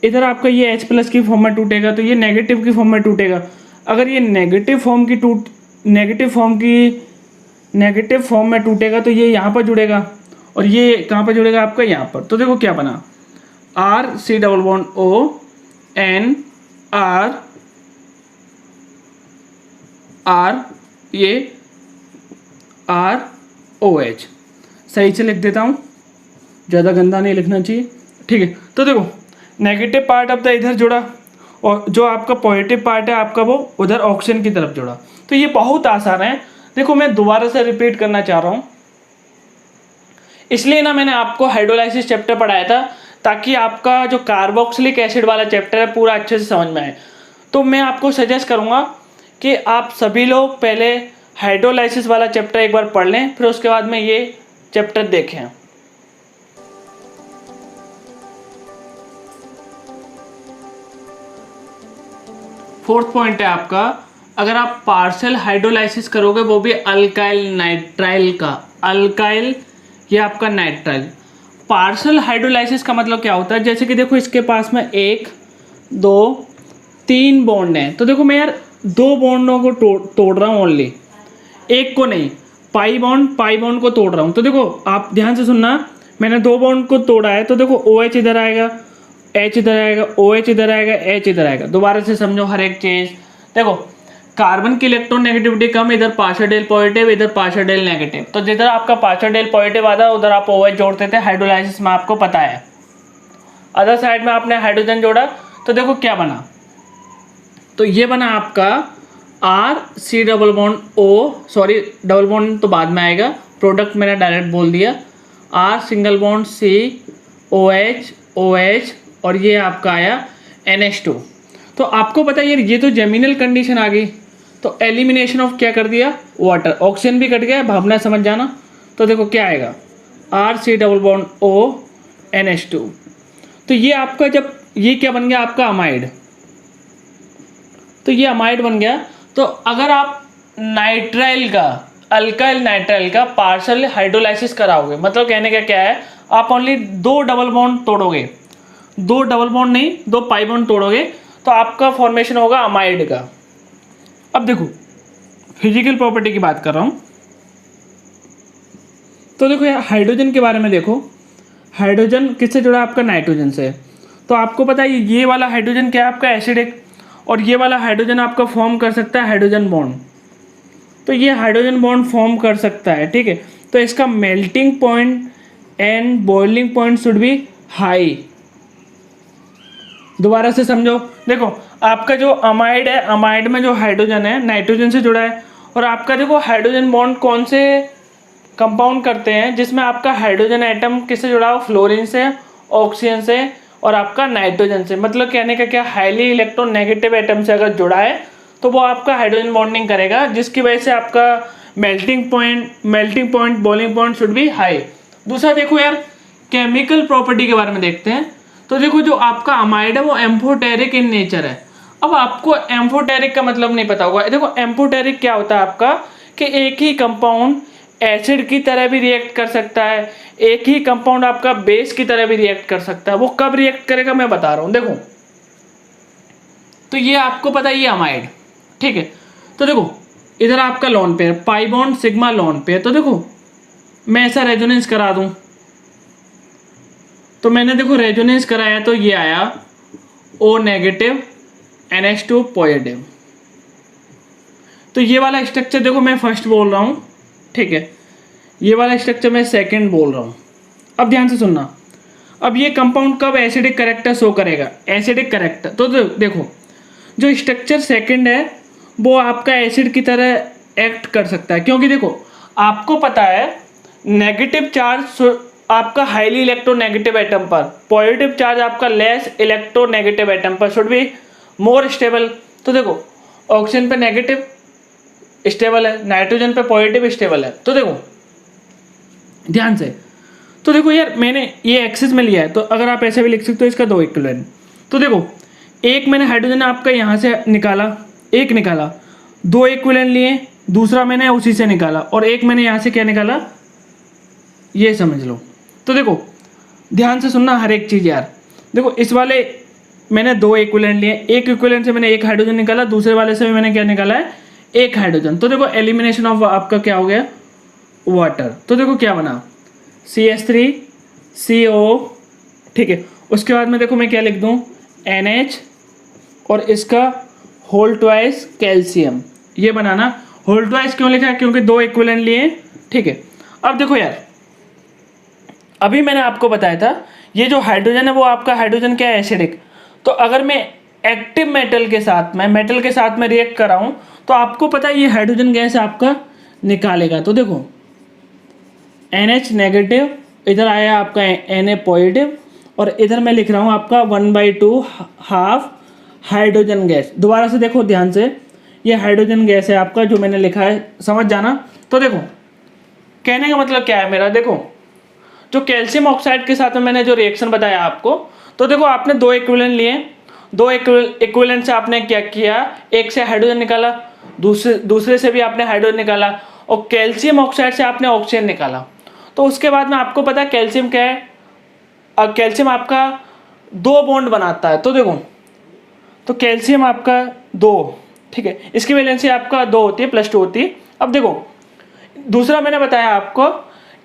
Speaker 1: इधर आपका ये H+ की फॉर्म में टूटेगा तो ये नेगेटिव की फॉर्म में टूटेगा। अगर ये नेगेटिव फॉर्म में टूटेगा तो ये यहाँ पर जुड़ेगा और ये कहाँ पर जुड़ेगा आपका यहाँ पर। तो देखो क्या बना, RC double bond O N R R, ये ROH, सही से लिख देता हूँ, ज़्यादा गंदा नहीं लिखना चाहिए, ठीक है। तो देखो नेगेटिव पार्ट अब इधर जुड़ा और जो आपका पॉजिटिव पार्ट है आपका वो उधर ऑक्सीजन की तरफ जुड़ा। तो ये बहुत आसान है। देखो मैं दोबारा से रिपीट करना चाह रहा हूँ, इसलिए ना मैंने आपको हाइड्रोलाइसिस चैप्टर पढ़ाया था ताकि आपका जो कार्बोक्सिलिक एसिड वाला चैप्टर है पूरा अच्छे से समझ में आए। तो मैं आपको सजेस्ट करूँगा कि आप सभी लोग पहले हाइड्रोलाइसिस वाला चैप्टर एक बार पढ़ लें, फिर उसके बाद में ये चैप्टर देखें। फोर्थ पॉइंट है आपका, अगर आप पार्शियल हाइड्रोलाइसिस करोगे वो भी अल्काइल नाइट्राइल का, अल्काइल ये आपका नाइट्राइल। पार्शियल हाइड्रोलाइसिस का मतलब क्या होता है, जैसे कि देखो इसके पास में 1 2 3 बॉन्ड हैं, तो देखो मैं यार 2 बॉन्डों को तोड़ रहा हूँ ओनली, एक को नहीं, पाई बॉन्ड को तोड़ रहा हूँ। तो देखो आप ध्यान से सुनना, मैंने 2 बॉन्ड को तोड़ा है, तो देखो OH इधर आएगा, H इधर आएगा, OH इधर आएगा, H इधर आएगा। दोबारा से समझो हर एक चीज़। देखो कार्बन की इलेक्ट्रॉन नेगेटिविटी कम, इधर पार्शियल डेल पॉजिटिव, इधर पार्शियल डेल नेगेटिव, तो जिधर आपका पार्शियल डेल पॉजिटिव आता है उधर आप OH जोड़ते थे हाइड्रोलाइसिस में, आपको पता है। अदर साइड में आपने हाइड्रोजन जोड़ा तो देखो क्या बना, तो ये बना आपका RC double bond O, sorry double bond तो बाद में आएगा, प्रोडक्ट मैंने डायरेक्ट बोल दिया, R single bond C OH OH और ये आपका आया NH2। तो आपको पता है ये तो जेमिनल कंडीशन आ गई, तो एलिमिनेशन ऑफ क्या कर दिया, वाटर, ऑक्सीजन भी कट गया, भावना समझ जाना। तो देखो क्या आएगा RC double bond O NH2। तो ये आपका जब ये क्या बन गया आपका अमाइड, तो ये अमाइड बन गया। तो अगर आप नाइट्राइल का, अल्काइल नाइट्राइल का पार्शियल हाइड्रोलाइसिस कराओगे, मतलब कहने का क्या है, आप ओनली 2 डबल बॉन्ड तोड़ोगे, 2 डबल बॉन्ड नहीं 2 पाई बॉन्ड तोड़ोगे, तो आपका फॉर्मेशन होगा अमाइड का। अब देखो फिजिकल प्रॉपर्टी की बात कर रहा हूँ, तो देखो यार हाइड्रोजन के बारे में देखो, हाइड्रोजन किससे जुड़ा है आपका, नाइट्रोजन से। तो आपको पता है ये वाला हाइड्रोजन क्या है आपका एसिडिक, और ये वाला हाइड्रोजन आपका फॉर्म कर सकता है हाइड्रोजन बॉन्ड, तो ये हाइड्रोजन बॉन्ड फॉर्म कर सकता है, ठीक है। तो इसका melting point and boiling point should be high. दोबारा से समझो, देखो आपका जो अमाइड है, अमाइड में जो हाइड्रोजन है नाइट्रोजन से जुड़ा है, और आपका देखो हाइड्रोजन बॉन्ड कौन से कंपाउंड करते हैं जिसमें आपका हाइड्रोजन एटम किससे जुड़ा हो, फ्लोरीन से, ऑक्सीजन से और आपका नाइट्रोजन से। मतलब कहने का क्या, हाईली इलेक्ट्रॉन नेगेटिव एटम से अगर जुड़ा है तो वो आपका हाइड्रोजन बॉन्डिंग करेगा, जिसकी वजह से आपका melting point boiling point should be high. दूसरा देखो यार केमिकल प्रॉपर्टी के बारे में देखते हैं। तो देखो जो आपका अमाइड है वो एम्फोटेरिक इन नेचर है। अब आपको एम्फोटेरिक का मतलब नहीं पता होगा। देखो एम्फोटेरिक क्या होता है आपका, कि एक ही कंपाउंड एसिड की तरह भी रिएक्ट कर सकता है, एक ही कंपाउंड आपका बेस की तरह भी रिएक्ट कर सकता है। वो कब रिएक्ट करेगा मैं बता रहा हूँ। देखो तो ये आपको पता है ये अमाइड, ठीक है। तो देखो इधर आपका lone pair, pi bond sigma lone pair. तो देखो मैं ऐसा रेजोनेंस करा दूं, तो मैंने देखो रेजोनेंस कराया तो ये आया O नेगेटिव NH2 पॉजिटिव। तो ये वाला स्ट्रक्चर देखो मैं फर्स्ट बोल रहा हूँ, ठीक है, ये वाला स्ट्रक्चर मैं सेकंड बोल रहा हूँ। अब ध्यान से सुनना, अब ये कंपाउंड कब एसिडिक करेक्टर शो करेगा, एसिडिक करेक्टर। तो देखो जो स्ट्रक्चर सेकंड है वो आपका एसिड की तरह एक्ट कर सकता है, क्योंकि देखो आपको पता है नेगेटिव चार्ज आपका हाईली इलेक्ट्रोनेगेटिव एटम पर, पॉजिटिव चार्ज आपका लेस इलेक्ट्रोनेगेटिव एटम पर शुड बी मोर स्टेबल। तो देखो ऑक्सीजन पे नेगेटिव स्टेबल है, नाइट्रोजन पे पॉजिटिव स्टेबल है। तो देखो ध्यान से, तो देखो यार मैंने ये एक्सिस में लिया है, तो अगर आप ऐसे भी लिख सकते हो इसका 2 इक्विवेलेंट। तो देखो एक मैंने हाइड्रोजन आपका यहाँ से निकाला, एक निकाला, 2 इक्विवेलेंट लिए, दूसरा मैंने उसी से निकाला, और एक मैंने यहाँ से क्या निकाला ये समझ लो। तो देखो ध्यान से सुनना हर एक चीज़ यार। देखो इस वाले मैंने 2 इक्विवेलेंट लिए, एक इक्विवेलेंट से मैंने एक हाइड्रोजन निकाला, दूसरे वाले से भी मैंने क्या निकाला है, एक हाइड्रोजन। तो देखो एलिमिनेशन ऑफ आपका क्या हो गया, वाटर। तो देखो क्या बना CH3CO, ठीक है। उसके बाद में देखो मैं क्या लिख दूँ NH और इसका होल ट्वाइस कैल्शियम, ये बनाना। होल्ड ट्वाइस क्यों लिखा है? क्योंकि दो इक्विवेलेंट लिए, ठीक है। अब देखो यार, अभी मैंने आपको बताया था ये जो हाइड्रोजन है वो आपका हाइड्रोजन क्या है? एसिडिक। तो अगर मैं एक्टिव मेटल के साथ में रिएक्ट कर रहा हूँ तो आपको पता है ये हाइड्रोजन गैस आपका निकालेगा। तो देखो NH नेगेटिव, इधर आया आपका Na पॉजिटिव, और इधर मैं लिख रहा हूँ आपका 1/2 हाफ हाइड्रोजन गैस। दोबारा से देखो ध्यान से, ये हाइड्रोजन गैस है आपका जो मैंने लिखा है, समझ जाना। तो देखो कहने का मतलब क्या है मेरा, देखो जो कैल्शियम ऑक्साइड के साथ में मैंने जो रिएक्शन बताया आपको, तो देखो आपने दो इक्विवेलेंट लिए, दो इक्विवेलेंट से आपने क्या किया, एक से हाइड्रोजन निकाला, दूसरे से भी आपने हाइड्रोजन निकाला, और कैल्शियम ऑक्साइड से आपने ऑक्सीजन निकाला। तो उसके बाद में आपको पता है कैल्शियम क्या है, कैल्शियम आपका दो बॉन्ड बनाता है। तो देखो, तो कैल्शियम आपका दो, ठीक है, इसकी वैलेंसी आपका 2 होती है, +2 होती है। अब देखो दूसरा मैंने बताया आपको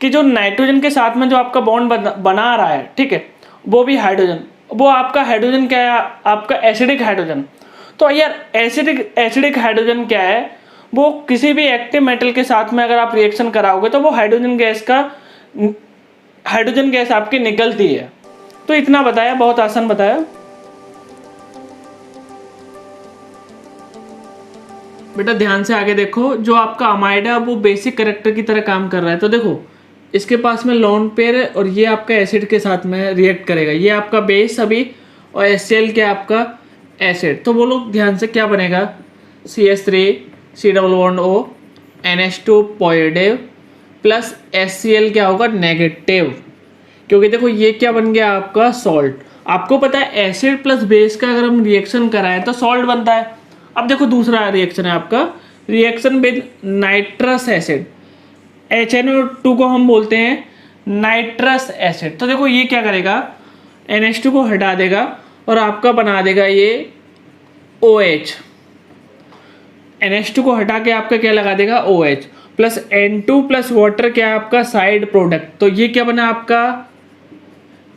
Speaker 1: कि जो नाइट्रोजन के साथ में जो आपका बॉन्ड बना रहा है, ठीक है, वो भी हाइड्रोजन, वो आपका हाइड्रोजन क्या है? आपका एसिडिक हाइड्रोजन। तो यार एसिडिक हाइड्रोजन क्या है? वो किसी भी एक्टिव मेटल के साथ में अगर आप रिएक्शन कराओगे तो वो हाइड्रोजन गैस आपकी निकलती है। तो इतना बताया, बहुत आसान बताया बेटा। ध्यान से आगे देखो, जो आपका अमाइड है वो बेसिक कैरेक्टर की तरह काम कर रहा है। तो देखो इसके पास में लोन पेयर है और ये आपका एसिड के साथ में रिएक्ट करेगा, ये आपका बेस अभी, और HCl क्या आपका एसिड। तो बोलो ध्यान से क्या बनेगा, CH3 C+O NH2 positive plus HCl क्या होगा? नेगेटिव। क्योंकि देखो ये क्या बन गया आपका? सॉल्ट। आपको पता है एसिड प्लस बेस का अगर हम रिएक्शन कराएं तो सॉल्ट बनता है। अब देखो दूसरा रिएक्शन है आपका, reaction with nitrous acid, HNO2 को हम बोलते हैं नाइट्रस एसिड। तो देखो ये क्या करेगा, NH2 को हटा देगा और आपका बना देगा ये OH। NH2 को हटा के आपका क्या लगा देगा? OH plus N2 plus water क्या है आपका? Side product. तो ये क्या बना आपका?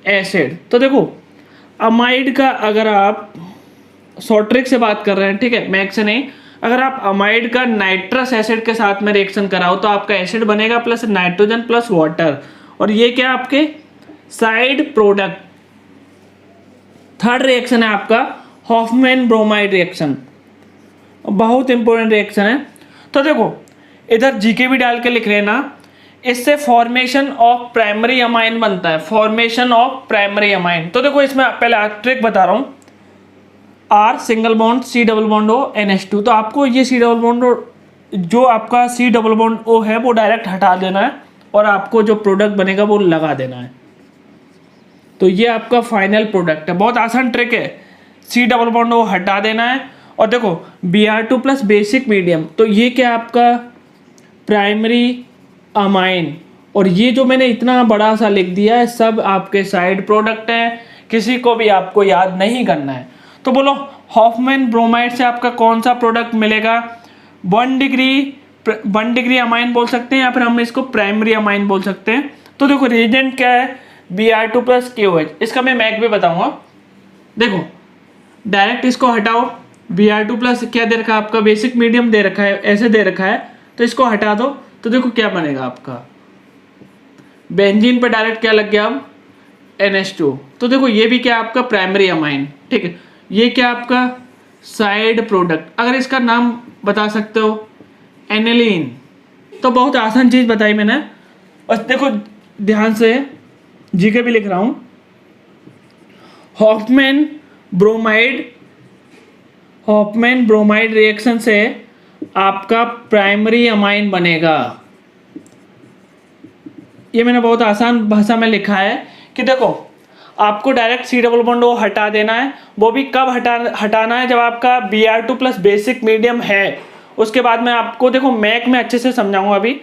Speaker 1: एसिड। तो देखो अमाइड का अगर आप शॉर्ट ट्रिक से बात कर रहे हैं, ठीक है, मैक से नहीं, अगर आप अमाइड का नाइट्रस एसिड के साथ में रिएक्शन कराओ तो आपका एसिड बनेगा प्लस नाइट्रोजन प्लस वाटर, और ये क्या आपके साइड प्रोडक्ट। थर्ड रिएक्शन है आपका हॉफमैन ब्रोमाइड रिएक्शन, बहुत इंपॉर्टेंट रिएक्शन है। तो देखो इधर जीके भी डाल के लिख लेना, इससे फॉर्मेशन ऑफ प्राइमरी अमाइन बनता है, फॉर्मेशन ऑफ प्राइमरी अमाइन। तो देखो इसमें पहले ट्रिक बता रहा हूँ, R single bond C+O NH2। तो आपको ये C+O जो आपका C+O है वो डायरेक्ट हटा देना है और आपको जो प्रोडक्ट बनेगा वो लगा देना है। तो ये आपका फाइनल प्रोडक्ट है, बहुत आसान ट्रिक है। C+O हटा देना है और देखो Br2 प्लस बेसिक मीडियम, तो ये क्या आपका प्राइमरी अमाइन, और ये जो मैंने इतना बड़ा सा लिख दिया है सब आपके साइड प्रोडक्ट है, किसी को भी आपको याद नहीं करना है। तो बोलो हॉफमैन ब्रोमाइड से आपका कौन सा प्रोडक्ट मिलेगा? 1 डिग्री अमाइन बोल सकते हैं या फिर हम इसको प्राइमरी अमाइन बोल सकते हैं। तो देखो रिएजेंट क्या है? Br2 plus KOH। इसका मैं मैक भी बताऊंगा। देखो डायरेक्ट इसको हटाओ, Br2 प्लस क्या दे रखा है आपका? बेसिक मीडियम दे रखा है, ऐसे दे रखा है, तो इसको हटा दो। तो देखो क्या बनेगा आपका, बेंजीन पे डायरेक्ट क्या लग गया अब? NH2। तो देखो ये भी क्या आपका प्राइमरी अमाइन, ठीक है। ये क्या आपका साइड प्रोडक्ट, अगर इसका नाम बता सकते हो एनिलीन। तो बहुत आसान चीज़ बताई मैंने। बस देखो ध्यान से, जीके भी लिख रहा हूँ, हॉफमैन ब्रोमाइड रिएक्शन से आपका प्राइमरी अमाइन बनेगा। ये मैंने बहुत आसान भाषा में लिखा है कि देखो आपको डायरेक्ट C+O हटा देना है, वो भी कब हटाना है? जब आपका Br2 प्लस बेसिक मीडियम है। उसके बाद में आपको देखो मैक में अच्छे से समझाऊंगा। अभी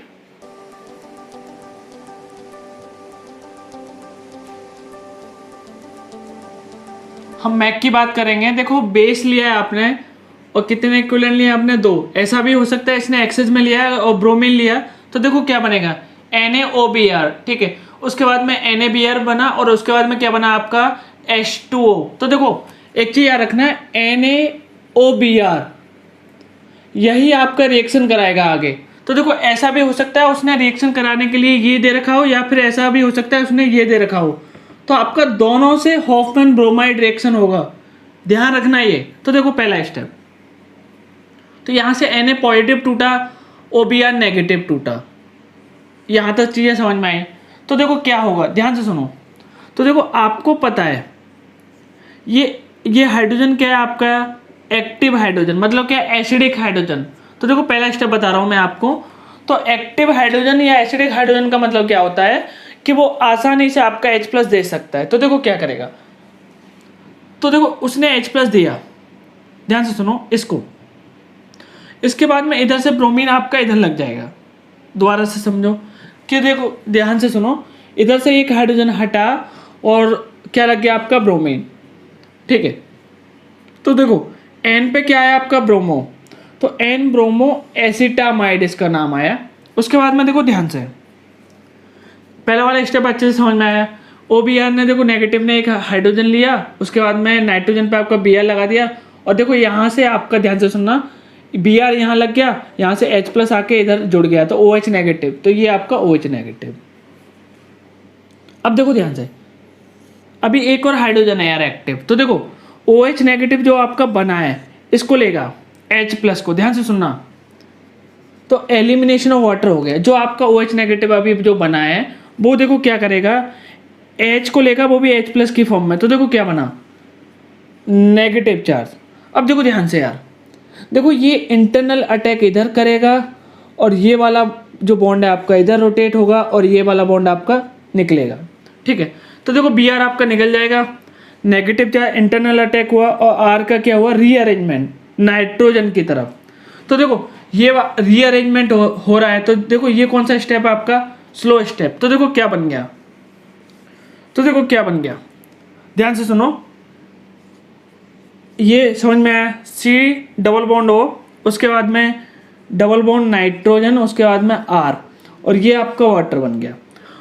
Speaker 1: हम मैक की बात करेंगे। देखो बेस लिया है आपने और कितने इक्विवेलेंट लिए आपने? 2। ऐसा भी हो सकता है इसने एक्सेस में लिया है और ब्रोमीन लिया, तो देखो क्या बनेगा? NaOBr, ठीक है। उसके बाद में NaBr बना और उसके बाद में क्या बना आपका? H2O। तो देखो एक चीज याद रखना है, NaOBr यही आपका रिएक्शन कराएगा आगे। तो देखो ऐसा भी हो सकता है उसने रिएक्शन कराने के लिए ये दे रखा हो, या फिर ऐसा भी हो सकता है उसने ये दे रखा हो। तो आपका दोनों से हॉफमैन ब्रोमाइड रिएक्शन होगा, ध्यान रखना ये। तो देखो पहला स्टेप, तो यहाँ से Na पॉजिटिव टूटा, OBr नेगेटिव टूटा, यहाँ तक चीज़ें समझ में आई। तो देखो क्या होगा, ध्यान से सुनो। तो देखो आपको पता है ये हाइड्रोजन क्या है आपका, एक्टिव हाइड्रोजन, मतलब क्या, एसिडिक हाइड्रोजन। तो देखो पहला स्टेप बता रहा हूँ मैं आपको। तो एक्टिव हाइड्रोजन या एसिडिक हाइड्रोजन का मतलब क्या होता है कि वो आसानी से आपका H+ दे सकता है। तो देखो क्या करेगा, तो देखो उसने H+ दिया, ध्यान से सुनो इसको। इसके बाद में इधर से ब्रोमीन आपका इधर लग जाएगा, दोबारा से समझो कि देखो ध्यान से सुनो, इधर से एक हाइड्रोजन हटा और क्या लग गया आपका, ब्रोमीन, ठीक है। तो देखो N पे क्या आया आपका, ब्रोमो, तो N ब्रोमो एसिटामाइड इसका नाम आया। उसके बाद में देखो ध्यान से, पहला वाला स्टेप अच्छे से समझ में आया। OBr ने देखो नेगेटिव ने एक हाइड्रोजन लिया, उसके बाद में नाइट्रोजन पे आपका Br लगा दिया, और देखो यहाँ से आपका ध्यान से सुनना, Br यहाँ लग गया, यहाँ से H+ आके इधर जुड़ गया, तो OH नेगेटिव, तो ये आपका OH नेगेटिव। अब देखो ध्यान से, अभी एक और हाइड्रोजन है यार एक्टिव, तो देखो OH नेगेटिव जो आपका बना है इसको लेगा H+ को, ध्यान से सुनना, तो एलिमिनेशन ऑफ वाटर हो गया। जो आपका OH नेगेटिव अभी जो बना है वो देखो क्या करेगा, H को लेगा, वो भी H+ की फॉर्म में, तो देखो क्या बना, नेगेटिव चार्ज। अब देखो ध्यान से यार, देखो ये इंटरनल अटैक इधर करेगा, और ये वाला जो बॉन्ड है आपका इधर रोटेट होगा, और ये वाला बॉन्ड आपका निकलेगा, ठीक है। तो देखो Br आपका निकल जाएगा, नेगेटिव चार्ज इंटरनल अटैक हुआ, और R का क्या हुआ, रीअरेंजमेंट नाइट्रोजन की तरफ। तो देखो ये रीअरेंजमेंट हो रहा है, तो देखो ये कौन सा स्टेप है आपका, स्लो स्टेप। तो देखो क्या बन गया, तो देखो क्या बन गया, ध्यान से सुनो, ये समझ में आया, C डबल बॉन्ड O, उसके बाद में डबल बॉन्ड नाइट्रोजन, उसके बाद में R, और ये आपका वाटर बन गया।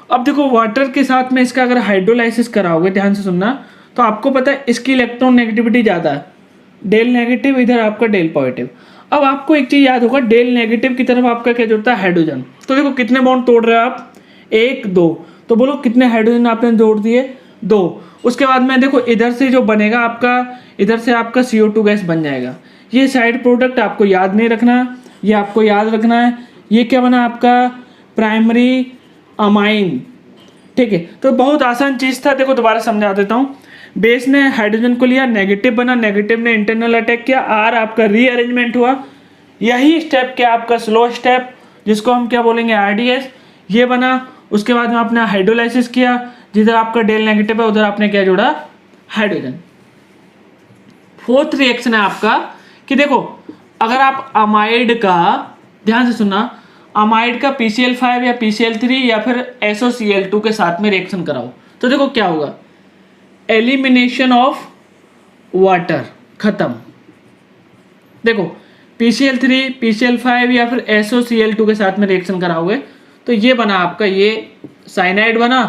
Speaker 1: अब देखो वाटर के साथ में इसका अगर हाइड्रोलाइसिस कराओगे, ध्यान से सुनना, तो आपको पता है इसकी इलेक्ट्रॉन नेगेटिविटी ज़्यादा है, डेल नेगेटिव, इधर आपका डेल पॉजिटिव। अब आपको एक चीज़ याद होगा, डेल नेगेटिव की तरफ आपका क्या जुड़ता है, हाइड्रोजन। तो देखो कितने बॉन्ड तोड़ रहे हो आप, 1 2, तो बोलो कितने हाइड्रोजन आपने जोड़ दिए, 2। उसके बाद में देखो इधर से जो बनेगा आपका, इधर से आपका CO2 गैस बन जाएगा। ये साइड प्रोडक्ट आपको याद नहीं रखना, ये आपको याद रखना है। ये क्या बना आपका, प्राइमरी अमाइन, ठीक है। तो बहुत आसान चीज़ था, देखो दोबारा समझा देता हूँ। बेस ने हाइड्रोजन को लिया, नेगेटिव बना, नेगेटिव ने इंटरनल अटैक किया, R आपका रीअरेंजमेंट हुआ, यही स्टेप क्या आपका स्लो स्टेप, जिसको हम क्या बोलेंगे, RDS, ये बना। उसके बाद में आपने हाइड्रोलाइसिस किया, जिधर आपका डेल नेगेटिव है उधर आपने क्या जोड़ा, हाइड्रोजन। फोर्थ रिएक्शन है आपका कि देखो अगर आप अमाइड का, ध्यान से सुनना, अमाइड का PCl5 या PCl3 या फिर SOCl2 के साथ में रिएक्शन कराओ, तो देखो क्या होगा, एलिमिनेशन ऑफ वाटर, खत्म। देखो PCl3 PCl5 या फिर SOCl2 के साथ में रिएक्शन कराओगे, तो ये बना आपका, ये साइनाइड बना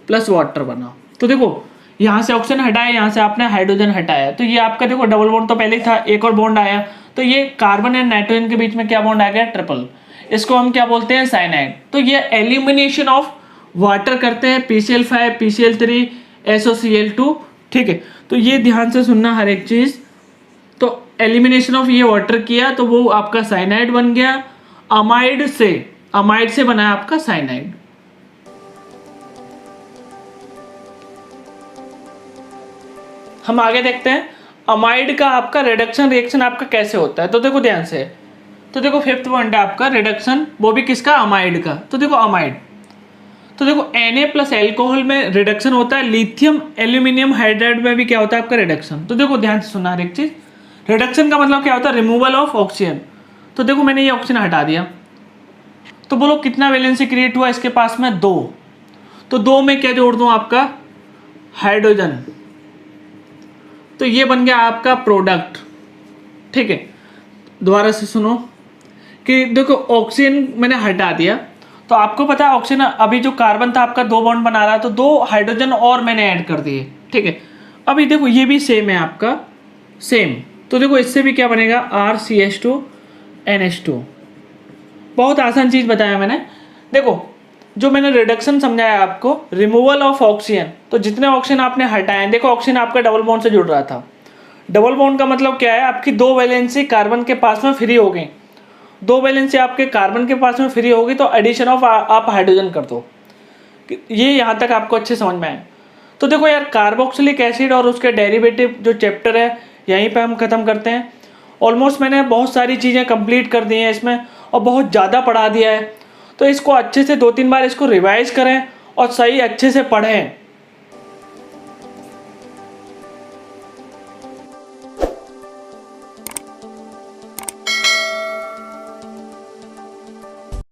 Speaker 1: प्लस वाटर बना। तो देखो यहाँ से ऑक्सीजन हटाया, यहाँ से आपने हाइड्रोजन हटाया, तो ये आपका देखो डबल बॉन्ड तो पहले ही था, एक और बॉन्ड आया, तो ये कार्बन एंड नाइट्रोजन के बीच में क्या बॉन्ड आ गया, ट्रिपल, इसको हम क्या बोलते हैं, साइनाइड। तो ये एलिमिनेशन ऑफ वाटर करते हैं, PCl5 PCl3 SOCl2, ठीक है। तो ये ध्यान से सुनना हर एक चीज। तो एलिमिनेशन ऑफ ये वाटर किया, तो वो आपका साइनाइड बन गया, अमाइड से बना है आपका साइनाइड। हम आगे देखते हैं अमाइड का आपका रिडक्शन रिएक्शन आपका कैसे होता है। तो देखो ध्यान से, तो देखो फिफ्थ पॉइंट है आपका रिडक्शन, वो भी किसका, अमाइड का। तो देखो अमाइड, तो देखो Na प्लस एल्कोहल में रिडक्शन होता है, लिथियम एल्यूमिनियम हाइड्राइड में भी क्या होता है आपका रिडक्शन। तो देखो ध्यान से सुनना हर एक चीज, रिडक्शन का मतलब क्या होता है, रिमूवल ऑफ ऑक्सीजन। तो देखो मैंने ये ऑक्सीजन हटा दिया, तो बोलो कितना वैलेंसी क्रिएट हुआ इसके पास में, 2। तो 2 में क्या जोड़ दूं आपका, हाइड्रोजन, तो ये बन गया आपका प्रोडक्ट, ठीक है। दोबारा से सुनो कि देखो ऑक्सीजन मैंने हटा दिया, तो आपको पता है ऑक्सीजन अभी जो कार्बन था आपका 2 बॉन्ड बना रहा है, तो 2 हाइड्रोजन और मैंने ऐड कर दिए, ठीक है। अभी देखो ये भी सेम है आपका, सेम। तो देखो इससे भी क्या बनेगा, RCH2 NH2। बहुत आसान चीज़ बताया मैंने। देखो जो मैंने रिडक्शन समझाया आपको, रिमूवल ऑफ ऑक्सीजन, तो जितने ऑक्सीजन आपने हटाए, देखो ऑक्सीजन आपका डबल बॉन्ड से जुड़ रहा था। डबल बॉन्ड का मतलब क्या है, आपकी दो वैलेंसी कार्बन के पास में फ्री हो गई, दो वैलेंसी आपके कार्बन के पास में फ्री होगी, तो एडिशन ऑफ आप हाइड्रोजन कर दो। ये यहाँ तक आपको अच्छे समझ में आए। तो देखो यार, कार्बोक्सिलिक एसिड और उसके डेरिवेटिव जो चैप्टर है यहीं पे हम ख़त्म करते हैं। ऑलमोस्ट मैंने बहुत सारी चीज़ें कंप्लीट कर दी हैं इसमें और बहुत ज़्यादा पढ़ा दिया है, तो इसको अच्छे से 2-3 बार इसको रिवाइज करें और सही अच्छे से पढ़ें।